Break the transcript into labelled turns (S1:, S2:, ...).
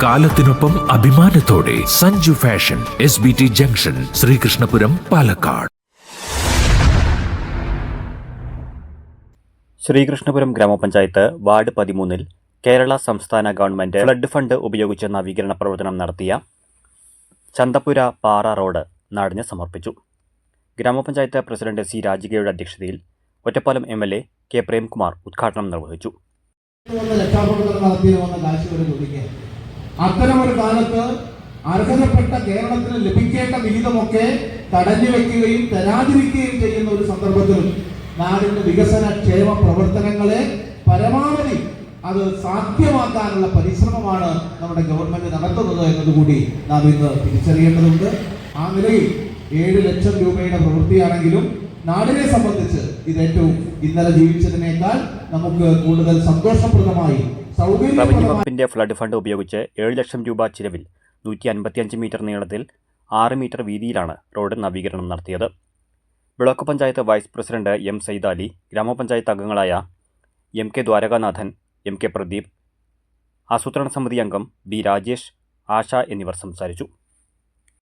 S1: കാലത്തിനൊപ്പം അഭിമാനത്തോടെ Sanju fashion SBT junction, Sreekrishnapuram, Palakkad.
S2: Sreekrishnapuram ഗ്രാമപഞ്ചായത്ത് ward 13-ൽ Kerala സംസ്ഥാന ഗവൺമെന്റ് ഫ്ലഡ് ഫണ്ട് ഉപയോഗിച്ച് നവീകരണ പ്രവർത്തനം നടത്തിയ ചന്തപുര പാറ റോഡ് നാടിന് സമർപ്പിച്ചു. ഗ്രാമപഞ്ചായത്ത് പ്രസിഡന്റ് C. രാജികയുടെ അധ്യക്ഷതയിൽ ഒറ്റപ്പാലം MLA K. പ്രേംകുമാർ ഉദ്ഘാടനം നിർവഹിച്ചു.
S3: അത്തരമൊരു കാലത്ത് അർഹതപ്പെട്ട കേരളത്തിന് ലഭിക്കേണ്ട വിഹിതമൊക്കെ തടഞ്ഞു വെക്കുകയും തരാതിരിക്കുകയും ചെയ്യുന്ന ഒരു സന്ദർഭത്തിലും നാടിന്റെ വികസന ക്ഷേമ പ്രവർത്തനങ്ങളെ പരമാവധി അത് സാധ്യമാക്കാനുള്ള പരിശ്രമമാണ് നമ്മുടെ ഗവൺമെന്റ് നടത്തുന്നത് എന്നതുകൂടി നാം ഇന്ന് തിരിച്ചറിയേണ്ടതുണ്ട്. ആ നിലയിൽ 7 ലക്ഷം രൂപയുടെ പ്രവൃത്തിയാണെങ്കിലും നാടിനെ സംബന്ധിച്ച് ഇത് ഏറ്റവും ഇന്നലെ ജീവിച്ചതിനേക്കാൾ നമുക്ക് കൂടുതൽ സന്തോഷപ്രദമായി
S2: റവന്യൂ വകുപ്പിന്റെ ഫ്ലഡ് ഫണ്ട് ഉപയോഗിച്ച് 7 ലക്ഷം രൂപ ചിലവിൽ 155 മീറ്റർ നീളത്തിൽ 6 മീറ്റർ വീതിയിലാണ് റോഡ് നവീകരണം നടത്തിയത്. Block panchayat vice president M. Saidali, ഗ്രാമപഞ്ചായത്ത് അംഗങ്ങളായ M. K. Dwarakanathan, M. K. Pradeep, ആസൂത്രണ സമിതി അംഗം B. രാജേഷ്, ആശ എന്നിവർ സംസാരിച്ചു.